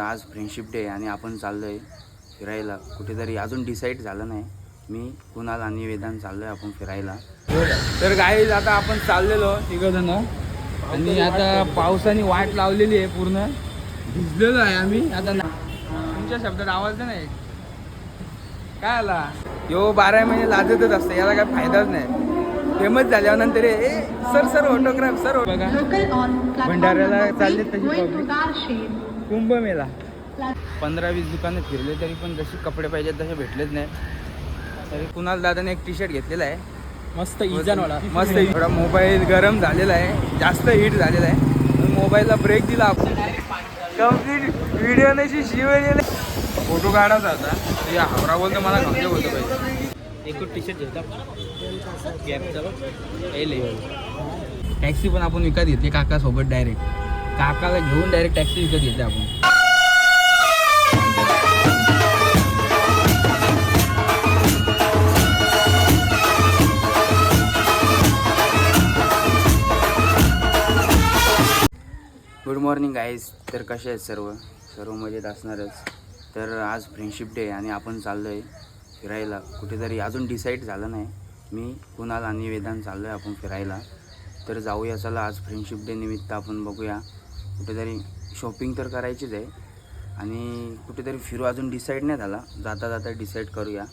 आज friendship day आणि आपण चाललोय फिरायला कुठेतरी. अजून डिसाईड झालं नाही. मी कुणाल आणि वेदांत चाललोय आपण फिरायला. तर गाईज आता आपण चाललेलो तिघजण आणि आता पावसाने वाट लावलेली आहे. पूर्ण भिजलेलो आहे आम्ही. आता तुमच्या शब्दात आवाज नाही काय आला. यो 12 महिने लाजतच असतं, याला काय फायदाच नाही. फेमस झाल्यानंतर सर ऑटोग्राफ सर बघा. भंडाऱ्याला चालले तशी कुंभमेला 15-20 दुकानं फिरले तरी पण जशी कपडे पाहिजेत तसे भेटलेच नाही. तरी कुणाल दादाने एक टी शर्ट घेतलेला आहे मस्त इजानवाला. मस्त थोडा मोबाईल गरम झालेला आहे, जास्त हीट झालेला आहे. मोबाईलला ब्रेक दिला आपण. कंप्लीट व्हिडिओ नशी शिवलेला फोटो काढायचा होता. या हावरा बोलतो मला खाऊन बोलतो पाहिजे. एक टी शर्ट घेतो टॅक्सी पण आपण विकत घेतली काका सोबत. डायरेक्ट काकाला घेऊन डायरेक्ट टॅक्सी विकत घेतली आपण. Good morning guys. तर कसे आहेत सर्व मजेत असणारच. तर आज फ्रेंडशिप डे आणि आपण चाललो आहे फिरायला कुठेतरी. अजून डिसाईड झालं नाही. मी कुणाल आणि वेदांत चाललो आहे आपण फिरायला. तर जाऊया चला. आज फ्रेंडशिप डे निमित्त आपण बघूया कुठेतरी. शॉपिंग तर करायचीच आहे आणि कुठेतरी फिरू. अजून डिसाईड नाही झाला. जाता जाता डिसाईड करूया.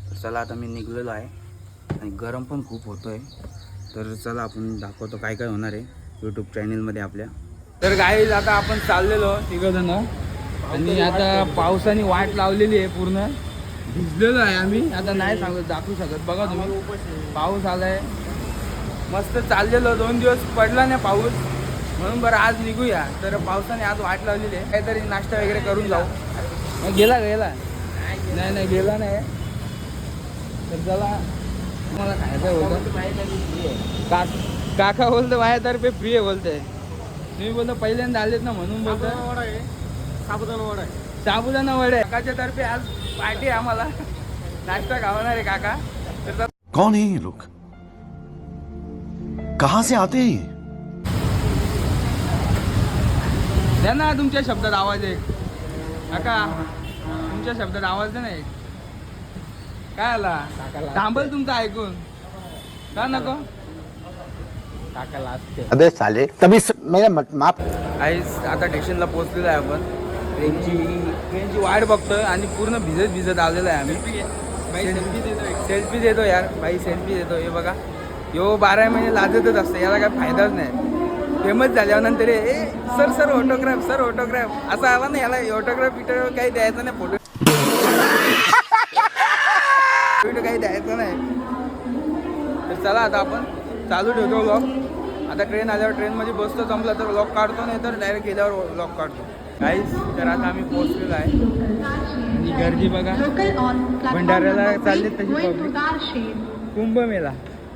तर चला आता मी निघलेलो आहे आणि गरम पण खूप होतो आहे. तर चला आपण दाखवतो काय काय होणार आहे यूट्यूब चॅनलमध्ये आपल्या. तर गाईज आता आपण चाललेलो तिघजण आणि आता पावसाने वाट लावलेली आहे. पूर्ण भिजलेलो आहे आम्ही. आता नाही सांगत दाखवू शकत. बघा तुम्ही पाऊस आलाय मस्त. चाललेलो 2 दिवस पडला नाही पाऊस म्हणून बरं आज निघूया. तर पावसाने आज वाट लावलेली आहे. काहीतरी नाश्ता वगैरे करून जाऊ. गेला नाही गेला नाही. तर चला मला खायचं बोलतो काका बोलतो माझ्यातर्फे फ्री आहे बोलतोय. तुम्ही बोलतो पहिल्यांदा आलेत ना म्हणून बोलतो. साबुदाणा वडे काकाच्या तर्फे आज पार्टी आहे आम्हाला. नाश्ता खावणार आहे काका. तर कौन है ये लोग, कहां से आते हैं ये? द्या ना तुमच्या शब्दात आवाज आहे काका. तुमच्या शब्दात आवाज नाही काय आला. थांबल तुमचं ऐकून का नको. अबे साले तभी मेरा माफ. आता स्टेशनला पोहोचलेलो आहे आपण. ट्रेनची वाट बघतोय आणि पूर्ण भिजत आलेलो आहे आम्ही. सेल्फी देतो यार बाई, सेल्फी देतो. हे बघा यो 12 महिने लाजतच असतं, याला काय फायदाच नाही. फेमस झाल्यानंतर सर ऑटोग्राफ असं आला ना. याला ऑटोग्राफ काही द्यायचं नाही. फोटो काही द्यायचं नाही. तर चला आता आपण चालू ठेवतो व्लॉग. आता ट्रेन आल्यावर ट्रेनमध्ये बसतो. जमला तर व्लॉग काढतो, नाही तर डायरेक्ट गेल्यावर व्लॉग काढतो. गाईस तर आता आम्ही पोहोचलेलो आहे आणि गर्दी बघा. भंडाऱ्याला चालले तशी कुंभमेला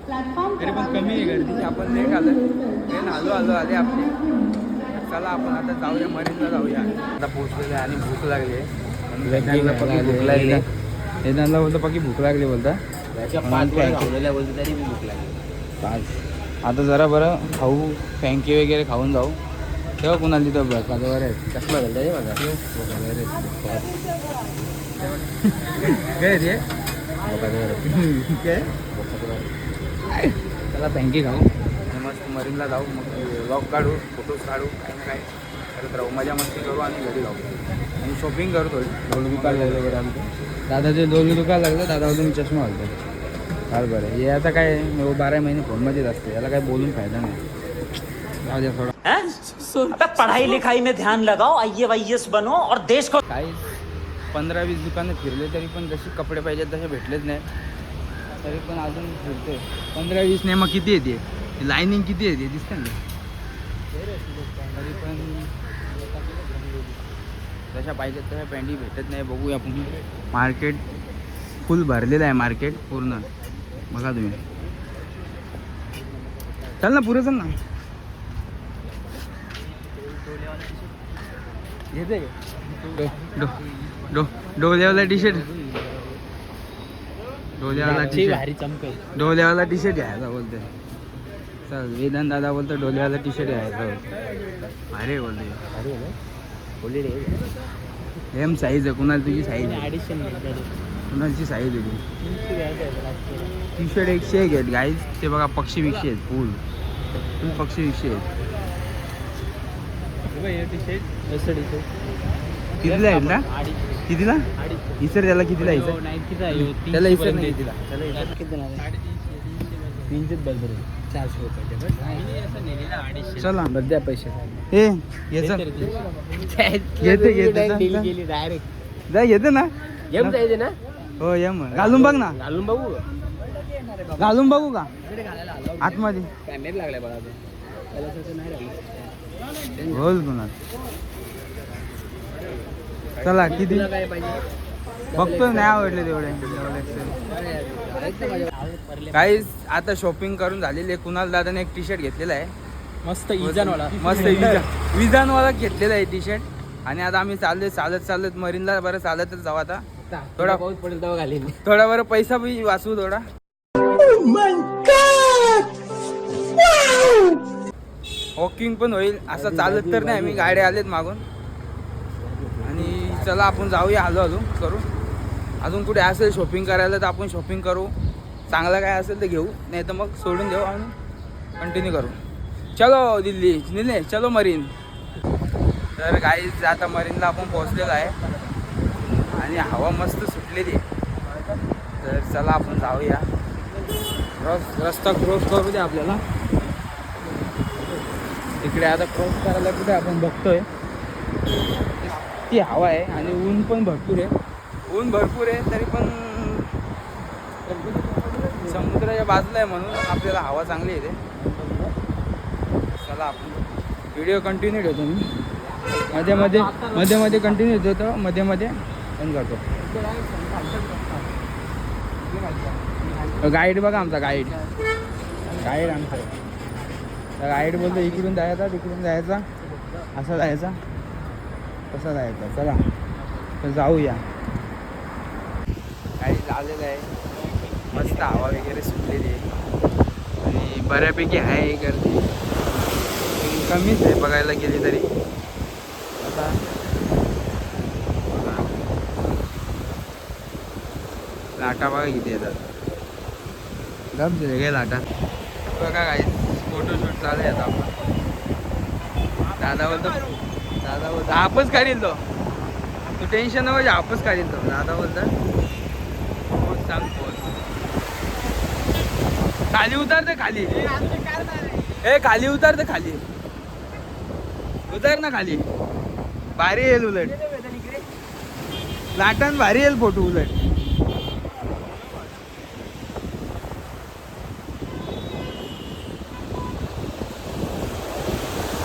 तरी पण कमी आहे गर्दी. आपण लेट आलो. ट्रेन आलो आले आपली. चला आपण आता जाऊया मरीनला जाऊया. आता पोहोचलेलं आहे आणि भूक लागली आहे. भूक लागली हे त्यांना बोलतो बाकी भूक लागली बोलता. भूक लागली आता जरा बरं खाऊ फँकी वगैरे खाऊन जाऊ. तेव्हा कुणाला तिथं बघ माझं बरं आहे. चष्मा घालता आहे माझा काय रे काय. चला फँकी खाऊ मस्त मरीनला जाऊ. मग व्लॉग काढू, फोटोज काढू, काही ना काय करत राहू. मजा मस्ती करू आणि घरी जाऊ आणि शॉपिंग करू. थोडी डोल दुकान लागलं बरं आमचं. दादाचे डोल दुकान लागलं. दादा बोलून चष्मा घालतो. चाल बरं. हे आता काय 12 महिने फोनमध्येच असते. याला काय बोलून फायदा नाही. जाऊ द्या थोडा. पढ़ाई लिखाई में ध्यान लगाओ, IAS बनो और देश को. काही 15-20 दुकानं फिरले तरी पण जशी कपडे पाहिजेत तसे भेटलेच नाही. तरी पण अजून फिरते. 15-20 नाही मग किती येते. लाईनिंग किती येते दिसते ना. तरी पण जशा पाहिजेत तशा पॅन्टी भेटत नाही. बघूया आपण. मार्केट फुल भरलेलं आहे. मार्केट पूर्ण बघा तुम्ही. चल ना पुढे चल ना. घेते डोल्यावाला टी शर्ट. डोल्यावाला टी शर्ट घ्यायचा बोलते. चल वेदांत दादा बोलतो डोल्यावाला टी शर्ट घ्यायचा. अरे बोलते एम साईज आहे. कुणाला तुझी साईज आहे? कुणाची साईज आहे ती? टी शर्ट 101 आहेत गाईज. ते बघा पक्षी बिक्षी आहेत. फुल पक्षी बिक्षी आहेत. कितीला आहेत ना? कितीला इसर त्याला? कितीला इसर त्याला? इसर नाही कितीला? 300 बरोबर 400 रुपये. चला बद्या पैसे हे याचं घेते जा घेते ना. येऊन जायचे ना. हो ये मग घालून बघ ना. घालून बघू. घालून बघू का आतमध्ये? कॅमेरा लागलाय बघा. बोल कुणाल. चला किती बघतो. नाही आवडले तेवढे. काही आता शॉपिंग करून झालेली आहे. कुणाल दादाने एक टी शर्ट घेतलेला आहे. मस्त इजानवाला. मस्त विजानवाला घेतलेला आहे टी शर्ट. आणि आता आम्ही चालत मरीनला बरं चालतच जाऊ. आता थोडा पाऊस पडेल तेव्हा घालीन. थोडा बरं पैसा बी वाचू थोडा. वॉकिंग पण होईल. असं चालत तर नाही. आम्ही गाड्या आलेत मागून. आणि चला आपण जाऊया हळू करू. अजून कुठे असेल शॉपिंग करायला तर आपण शॉपिंग करू. चांगलं काय असेल तर घेऊ, नाही तर मग सोडून देऊ आणि कंटिन्यू करू. चलो दिल्ली चलो मरीन. तर गाईज आता मरीनला आपण पोहोचलेलो आहे आणि हवा मस्त सुटलेली आहे. तर चला आपण जाऊया. रस्ता क्रॉस करू दे आपल्याला. तिकडे आता क्रॉस करायला कुठे आपण बघतोय ती हवा आहे. आणि ऊन पण भरपूर आहे. तरी पण समुद्राच्या बाजूला आहे म्हणून आपल्याला हवा चांगली येते. चला आपण व्हिडिओ कंटिन्यू ठेवतो. मी मध्ये कंटिन्यू ठेवतो. मध्ये पण करतो. गाईड बघा आमचा. गाईड आमचा. गाईड बोलतो इकडून जायचा तिकडून जायचा, असं जायचा तसं जायचं. चला तर जाऊया. गाईड आलेलं आहे. मस्त हवा वगैरे सुटलेली आहे आणि बऱ्यापैकी आहे गर्दी. कमीच आहे बघायला गेली तरी. आता लाटा बघा किती येतात. गप गे लाटा बघा. काय फोटोशूट चालू आहे आता आपला. दादा बोलतो आपच काढील तो. तू टेन्शन नको घ्या, आपच काढील तो. दादा बोलतात सांग खाली उतरते. खाली खाली उतरते. खाली उतर ना. खाली भारी येईल उलट. लाटान भारी येईल फोटो उलट.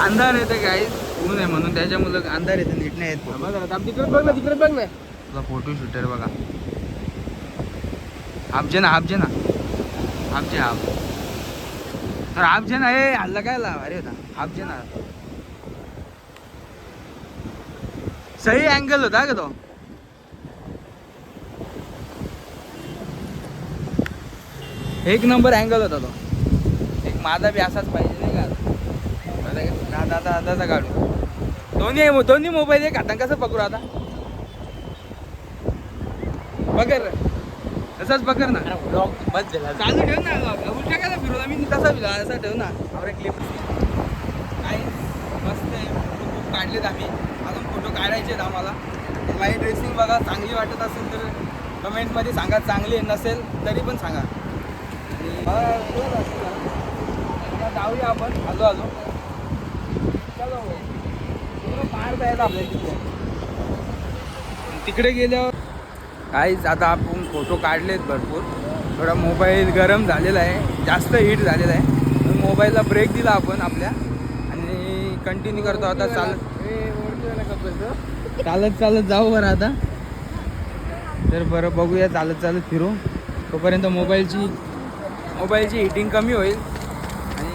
अंधार येते काय ऊन आहे म्हणून त्याच्यामुळे अंधार येते. नीट नाही येत. तिकडे बघ ना. तुला फोटो शूटर बघा. हाफजे ना हाफ. तर हाफजे ना. हे हल्ला काय अरे होता हाफजे ना. सही अँगल होता का तो. एक नंबर अँगल होता तो. एक माझा बी असाच पाहिजे नाही का. दादाचा काढू. दोन्ही मोबाईल एक हातान कसं पकडू आता. पकड तसाच पकड ना. चालू ठेव ना. उलटा काय फिरवला मी तसा फिरला. असा ठेव ना. आपल्या क्लिप काय मस्त आहे. फोटो काढलेत आम्ही. अजून फोटो काढायचे आहेत आम्हाला. माझी ड्रेसिंग बघा चांगली वाटत असेल तर कमेंटमध्ये सांगा. चांगली नसेल तरी पण सांगा. जाऊया आपण हॅलो. चलो बाहेर जायचं आपल्या तिकडे गेल्यावर. काहीच आता आपण फोटो काढलेत भरपूर. थोडा मोबाईल गरम झालेला आहे. जास्त हीट झालेला आहे. मोबाईलला ब्रेक दिला आपण आपल्या आणि कंटिन्यू करतो आता. चालत जाऊ बरं आता. तर बरं बघूया. चालत फिरू. तोपर्यंत मोबाईलची हिटिंग कमी होईल आणि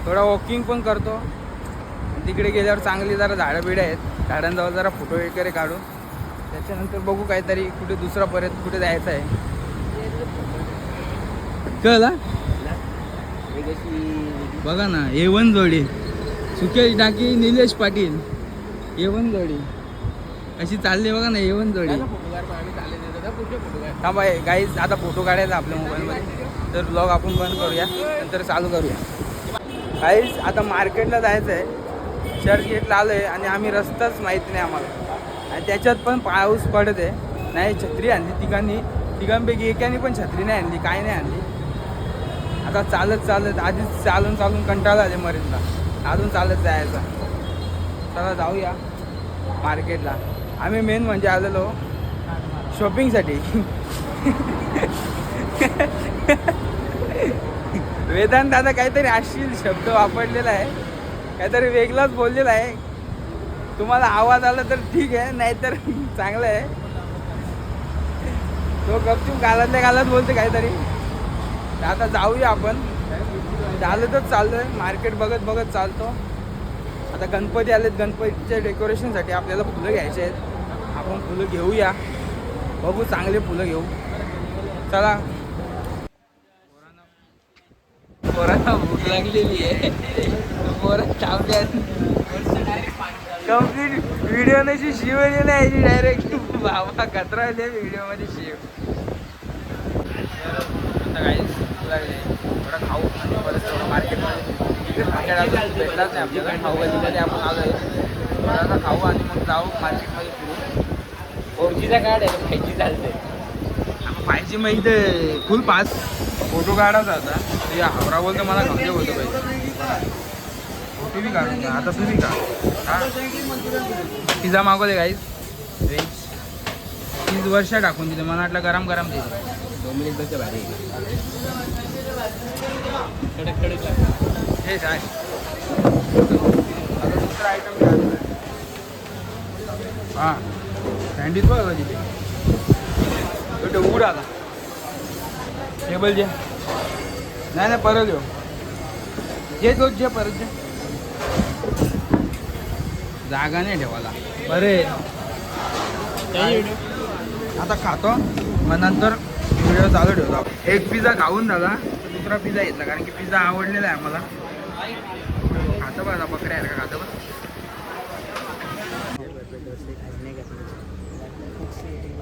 थोडा वॉकिंग पण करतो. तिकडे गेल्यावर चांगली जरा झाडं बिडं आहेत. झाडांजवळ जरा फोटो वगैरे काढू. त्याच्यानंतर बघू काहीतरी कुठे दुसरा परत कुठे जायचं आहे. कळला बघा ना. A1 जोडी सुकेश टाकी निलेश पाटील. A1 जोडी अशी चालली बघा ना येऊन जोडी हा बाय गाईज आता फोटो काढायचा आपल्या मोबाईलमध्ये तर ब्लॉग आपण बंद करूया नंतर चालू करूया गाईज आता मार्केटला जायचं आहे चर्चगेटला आलो आहे आणि आम्ही रस्ताच माहीत नाही आम्हाला आणि त्याच्यात पण पाऊस पडत आहे नाही छत्री आणली तिघांपैकी एकाने पण छत्री नाही आणली काय नाही आणली आता चालत आधीच चालून कंटाळा आले मरीनला अजून चालत जायचं चला जाऊया मार्केटला आम्ही मेन म्हणजे आलेलो शॉपिंगसाठी वेदांत दादा काहीतरी अश्लील शब्द वापरलेला आहे काहीतरी वेगळाच बोललेला आहे तुम्हाला आवाज आला तर ठीक आहे नाहीतर चांगलं आहे तो गपचूप गालात बोलते काहीतरी आता जाऊया आपण चालतच चाललोय मार्केट बघत चालतो आता गणपती आलेत गणपतीच्या डेकोरेशनसाठी आपल्याला फुलं घ्यायचे आहेत आपण फुलं घेऊया बघू चांगले फुलं घेऊ चला पोरांना भूक लागलेली आहे पोरं चावल्यात कम्प्लीट व्हिडिओ नशी शिवली नाही डायरेक्ट बाबा कचरा व्हिडिओमध्ये शिव आता काही लागले थोडं खाऊ आणि परत थोडं मार्केटमध्ये भेटलाच नाही आपल्याला खाऊ गल्लीमध्ये आपण आलो आहे थोडासा खाऊ आणि मग जाऊ मार्केटमध्ये फिरू 4Gचा कार्ड आहे 5G चालतंय पाहिजे मग इथे फुल पास फोटो काढायचा आता ते हावरा बोलतो मला घमजे बोलतो पाहिजे फोटो बी काढून घ्या आता तुम्ही का हा पिझ्झा मागवले काहीच व्हेज 30 वर्ष टाकून तिथे मला वाटलं गरम दे 2 मिनिटाच्या भारी हे काय आता दुसरा आयटम घ्या हां सँडविच बघा तिथे तो उड आला टेबल जे नाही परत येऊ तोच जे परत जे जागा नाही ठेवायला बरे आता खातो मग नंतर व्हिडिओ चालू ठेवतो एक पिझ्झा खाऊन झाला दुसरा पिझ्झा घेतला कारण की पिझ्झा आवडलेला आहे आम्हाला खातं बघा बकऱ्या आहे का खातं बघ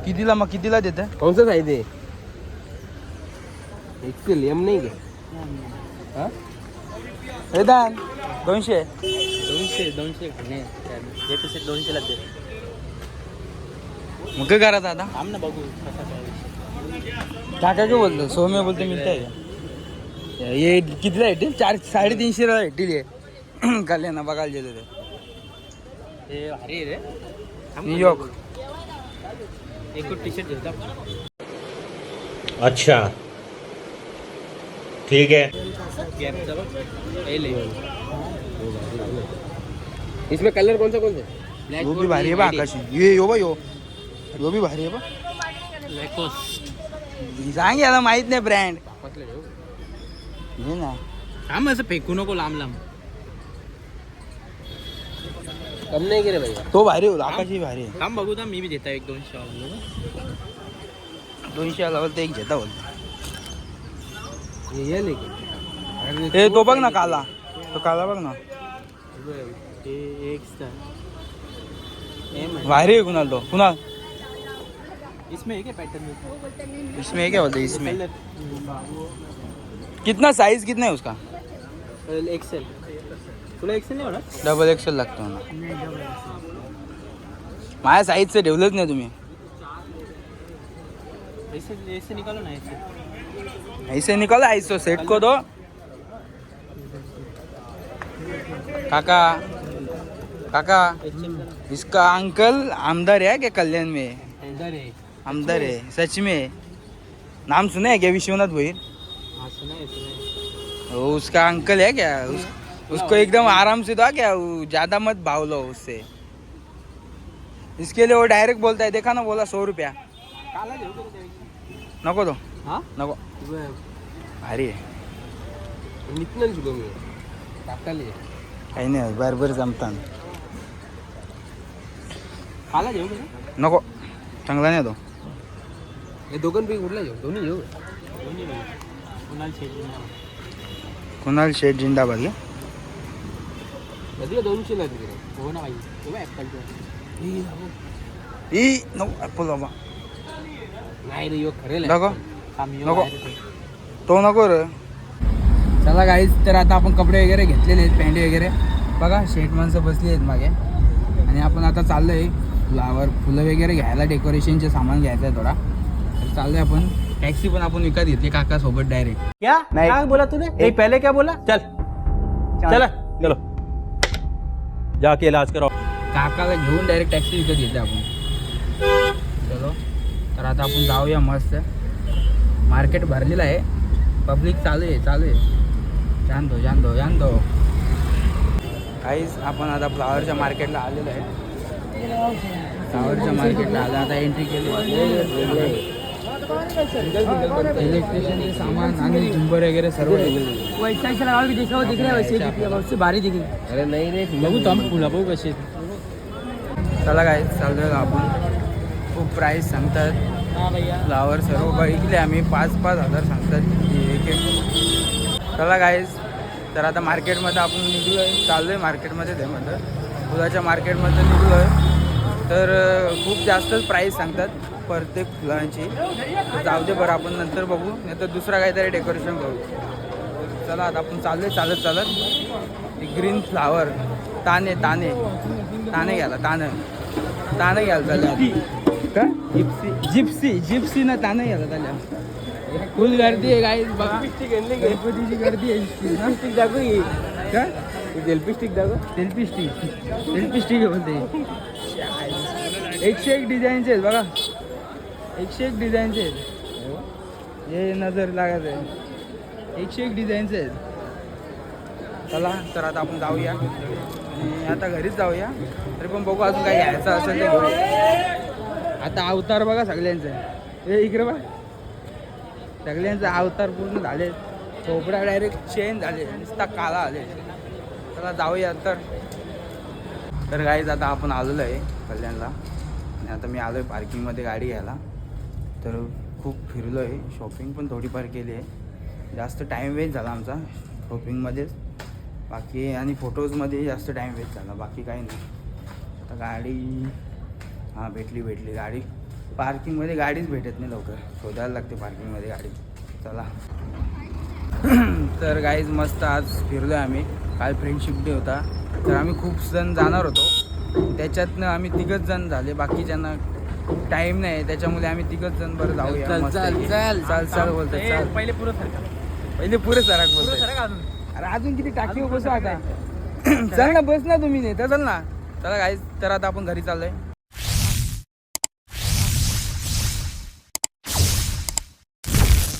कितीला देतं कोणचं आहे ते एक्सेल एम नाही का वेदांत 200 नाही 200 लागते मग काय करायचं आता थांब ना बघू काका काय बोलतो सौम्य बोलतो मिळतंय हे कितीला भेटेल 350 ला भेटेल हे कल्याण बघायला गेलो ते भारी रे न्यूयॉर्क एक टी शर्ट घेता अच्छा ठीक है इसमें कलर कौन सा है वो भी भारी है बा आकाशी यो भी भारी है बा सांग याला माहित नाही ब्रँड ना थांब असं फेकू नको लांब कम नाही गेले भाई तो भारी होईल आकाशी भारी आहे थांब बघू मी बी देता 1-200 200 आला बोलते एक घेता बोलतो ये ए तो बघ ना काला तो काला बघ ना भारी है कुणाल इसमें है क्या पैटर्न इसमें है क्या बोलते इसमें कितना साइज कितना है उसका एक्सेल तुला एक्सेल नाही होणार डबल XL लागतो ना माझ्या साईजचं ठेवलंच नाही तुम्ही ऐसे निकालो ना ऐसे निकालो ऐसो सेट को दो काका इसका अंकल आमदार है क्या कल्याण में इधर है आमदार है सच में नाम सुना है क्या विश्वनाथ भोईर हाँ सुना है उसका अंकल है क्या उसको एकदम आराम से दो क्या ज्यादा मत भाव लो उससे इसके लिए वो डायरेक्ट बोलता है देखा ना बोला 100 रुपया काला देऊ का त्यापेक्षा? नको तो हाँ नको भारी आहे निघणार शिकलो मी टाकाले काही नाही बरोबर जमतात काला देऊ का नको चांगला नाही तो हे दोघांपैकी कुठला घेऊ दोन्ही घेऊ दोन्ही कुणाल शेठ जिंदाबाद घे कधी 200 लागले हो ना भाई तो ॲपलचा ई नको ॲपल बाबा नाही रे यो खरेल नको नको तो नको रे. चला गाईज, तर आता आपण कपडे वगैरे घेतलेले आहेत, पॅन्ट वगैरे बघा, शेट माणसं बसली आहेत मागे. आणि आपण आता चाललो आहे फुलं वगैरे घ्यायला, डेकोरेशनचे सामान घ्यायचं आहे थोडा. तर चाललो आहे आपण. टॅक्सी पण आपण विकत घेतली काका सोबत डायरेक्ट. क्या नहीं। क्या बोला तूने नहीं पहले क्या बोला चल चल चलो जाके इलाज कराओ. काकाला घेऊन डायरेक्ट टॅक्सी विकत घेतली आपण. चलो, तर आता आपण जाऊया. मस्त मार्केट भरलेलं आहे, पब्लिक चालू आहे. जान दो काहीच. आपण आता फ्लावरच्या मार्केटला आलेलो आहे. फ्लावरच्या मार्केटला आलं, आता एंट्री केली. इलेक्ट्रिशियनचे सामान आणि झुंबर वगैरे सर्व वैसा लगा के देखा दिख रहा है वैसे दिख रहा है उससे भारी दिख रही है. अरे नहीं रे बघू तो फुला बघू कशी. चला काय चाललोय आपण. खूप प्राईस सांगतात फ्लावर सर्व बघितले आम्ही, 5-5 हजार सांगतात एक. चला गाईज, तर आता मार्केटमध्ये आपण निघलो आहे, चाललो आहे मार्केटमध्ये. ते म्हणतं फुलाच्या मार्केटमध्ये निघलो आहे. तर खूप जास्तच प्राईस सांगतात प्रत्येक फुलांची. तर जाऊ दे बरं, आपण नंतर बघू, नाही तर दुसरा काहीतरी डेकोरेशन करू. चला आता आपण चाललो आहे चालत. ग्रीन फ्लावर ताने घ्यायला तानं घ्यायला चाललं. का जिप्सी ना तानं घ्यायला चालल्या. फुल गर्दी आहे गाईज बघा, गणपतीची गर्दी आहे. स्टिक दाखव ये का सेल्फी स्टिक दाखव. सेल्फी स्टिक बोलते. 101 डिझाईनचे आहेत बघा, 101 डिझाईनचे आहेत. हे नजर लागत आहे, 101 डिझाईनचे आहेत. चला, तर आता आपण जाऊया आणि आता घरीच जाऊया. तरी पण बघू अजून काही घ्यायचं असेल ते घेऊया. आता अवतार बघा सगळ्यांचं. हे इकडे बघा, सगळ्यांचे अवतार पूर्ण झाले. चोपडा डायरेक्ट चेंज झाले, नुसता काला आले. चला जाऊया. तर गाईज, आता आपण आलेलो आहे कल्याणला आणि आता मी आलो आहे पार्किंगमध्ये गाडी घ्यायला. तर खूप फिरलो आहे, शॉपिंग पण थोडीफार केली आहे. जास्त टाईम वेस्ट झाला आमचा शॉपिंगमध्येच, बाकी आणि फोटोजमध्ये जास्त टाईम वेस्ट झाला, बाकी काही नाही. आता गाडी भेटली गाडी. पार्किंगमध्ये गाडीच भेटत नाही लवकर, शोधायला लागते पार्किंगमध्ये गाडी. चला तर गाईज, मस्त आज फिरलो आहे आम्ही. काल फ्रेंडशिप डे होता, तर आम्ही खूप जण जाणार होतो. त्याच्यातनं आम्ही 3 जण झाले, बाकीच्यांना टाईम नाही, त्याच्यामुळे आम्ही 3 जण बरं जाऊया. चल बोलतात. चल पहिले पुरे सराक बोलतात. अरे अजून किती टाकी बसू आता. चल ना, बस ना तुम्ही, नाही तर चल ना. चला गाईज, तर आता आपण घरी चाललोय.